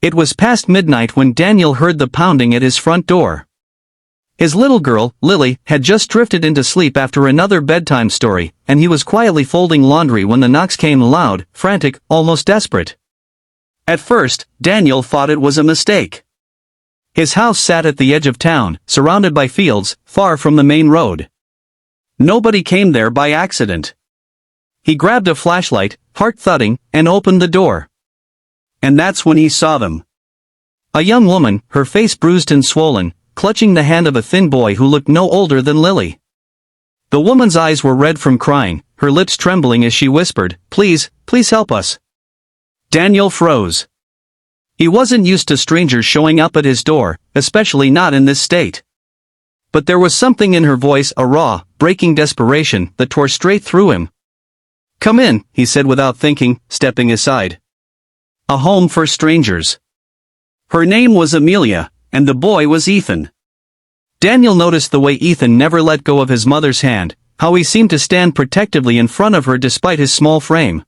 It was past midnight when Daniel heard the pounding at his front door. His little girl, Lily, had just drifted into sleep after another bedtime story, and he was quietly folding laundry when the knocks came loud, frantic, almost desperate. At first, Daniel thought it was a mistake. His house sat at the edge of town, surrounded by fields, far from the main road. Nobody came there by accident. He grabbed a flashlight, heart thudding, and opened the door. And that's when he saw them. A young woman, her face bruised and swollen, clutching the hand of a thin boy who looked no older than Lily. The woman's eyes were red from crying, her lips trembling as she whispered, "Please, please help us." Daniel froze. He wasn't used to strangers showing up at his door, especially not in this state. But there was something in her voice, a raw, breaking desperation, that tore straight through him. "Come in," he said without thinking, stepping aside. A home for strangers. Her name was Amelia, and the boy was Ethan. Daniel noticed the way Ethan never let go of his mother's hand, how he seemed to stand protectively in front of her despite his small frame.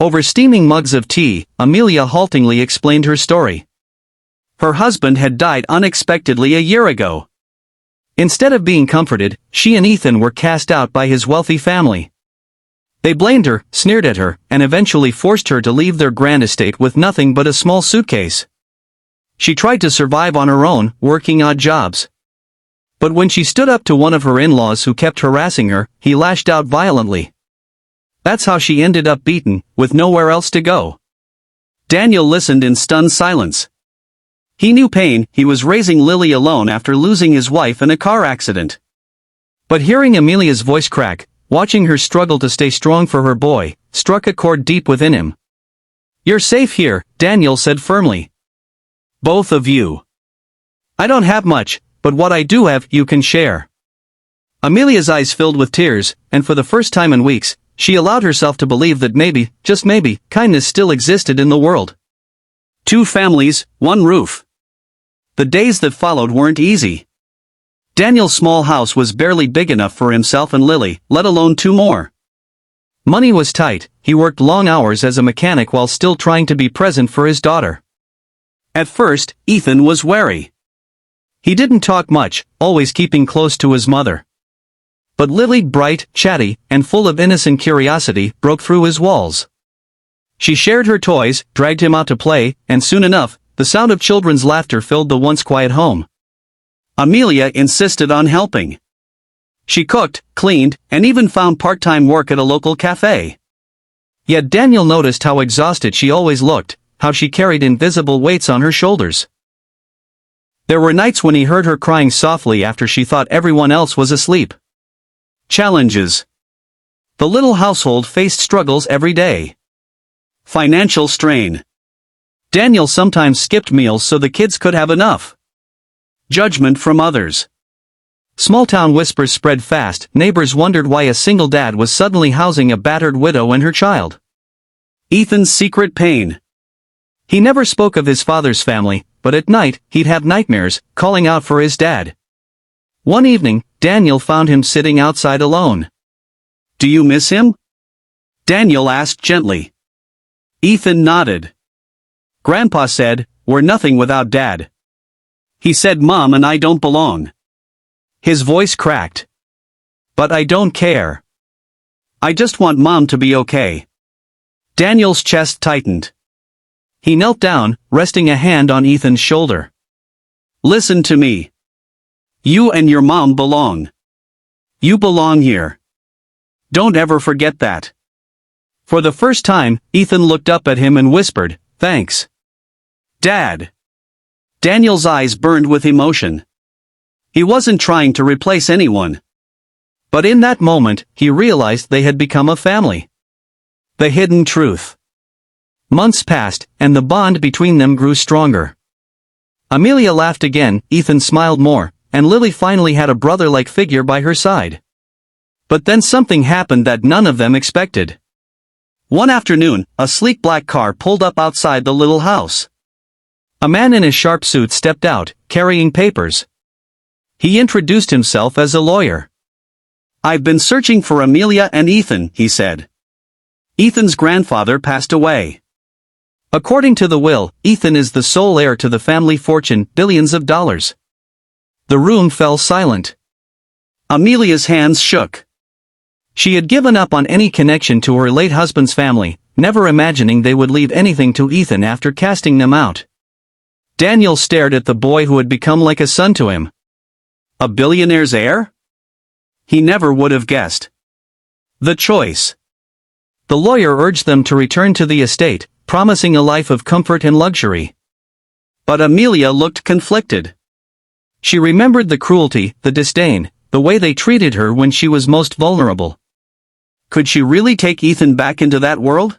Over steaming mugs of tea, Amelia haltingly explained her story. Her husband had died unexpectedly a year ago. Instead of being comforted, she and Ethan were cast out by his wealthy family. They blamed her, sneered at her, and eventually forced her to leave their grand estate with nothing but a small suitcase. She tried to survive on her own, working odd jobs. But when she stood up to one of her in-laws who kept harassing her, he lashed out violently. That's how she ended up beaten, with nowhere else to go. Daniel listened in stunned silence. He knew pain. He was raising Lily alone after losing his wife in a car accident. But hearing Amelia's voice crack, watching her struggle to stay strong for her boy, struck a chord deep within him. "You're safe here," Daniel said firmly. "Both of you. I don't have much, but what I do have, you can share." Amelia's eyes filled with tears, and for the first time in weeks, she allowed herself to believe that maybe, just maybe, kindness still existed in the world. 2 families, 1 roof. The days that followed weren't easy. Daniel's small house was barely big enough for himself and Lily, let alone 2 more. Money was tight. He worked long hours as a mechanic while still trying to be present for his daughter. At first, Ethan was wary. He didn't talk much, always keeping close to his mother. But Lily, bright, chatty, and full of innocent curiosity, broke through his walls. She shared her toys, dragged him out to play, and soon enough, the sound of children's laughter filled the once quiet home. Amelia insisted on helping. She cooked, cleaned, and even found part-time work at a local cafe. Yet Daniel noticed how exhausted she always looked, how she carried invisible weights on her shoulders. There were nights when he heard her crying softly after she thought everyone else was asleep. Challenges. The little household faced struggles every day. Financial strain. Daniel sometimes skipped meals so the kids could have enough. Judgment from others. Small-town whispers spread fast. Neighbors wondered why a single dad was suddenly housing a battered widow and her child. Ethan's secret pain. He never spoke of his father's family, but at night, he'd have nightmares, calling out for his dad. One evening, Daniel found him sitting outside alone. "Do you miss him?" Daniel asked gently. Ethan nodded. "Grandpa said, we're nothing without Dad. He said Mom and I don't belong." His voice cracked. "But I don't care. I just want Mom to be okay." Daniel's chest tightened. He knelt down, resting a hand on Ethan's shoulder. "Listen to me. You and your mom belong. You belong here. Don't ever forget that." For the first time, Ethan looked up at him and whispered, "Thanks, Dad." Daniel's eyes burned with emotion. He wasn't trying to replace anyone. But in that moment, he realized they had become a family. The hidden truth. Months passed, and the bond between them grew stronger. Amelia laughed again, Ethan smiled more, and Lily finally had a brother-like figure by her side. But then something happened that none of them expected. One afternoon, a sleek black car pulled up outside the little house. A man in a sharp suit stepped out, carrying papers. He introduced himself as a lawyer. "I've been searching for Amelia and Ethan," he said. "Ethan's grandfather passed away. According to the will, Ethan is the sole heir to the family fortune, billions of dollars. The room fell silent. Amelia's hands shook. She had given up on any connection to her late husband's family, never imagining they would leave anything to Ethan after casting them out. Daniel stared at the boy who had become like a son to him. A billionaire's heir? He never would have guessed. The choice. The lawyer urged them to return to the estate, promising a life of comfort and luxury. But Amelia looked conflicted. She remembered the cruelty, the disdain, the way they treated her when she was most vulnerable. Could she really take Ethan back into that world?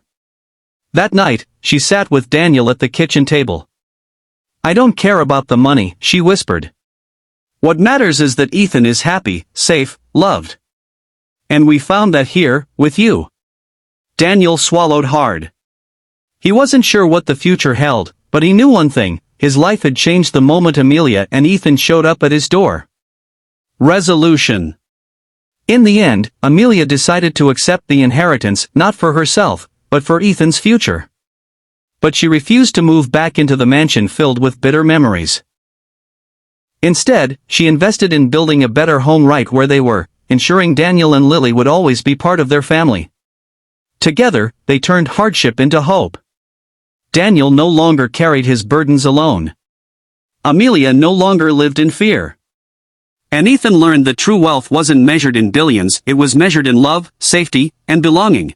That night, she sat with Daniel at the kitchen table. "I don't care about the money," she whispered. "What matters is that Ethan is happy, safe, loved. And we found that here, with you." Daniel swallowed hard. He wasn't sure what the future held, but he knew one thing: his life had changed the moment Amelia and Ethan showed up at his door. Resolution. In the end, Amelia decided to accept the inheritance, not for herself, but for Ethan's future. But she refused to move back into the mansion filled with bitter memories. Instead, she invested in building a better home right where they were, ensuring Daniel and Lily would always be part of their family. Together, they turned hardship into hope. Daniel no longer carried his burdens alone. Amelia no longer lived in fear. And Ethan learned that true wealth wasn't measured in billions, it was measured in love, safety, and belonging.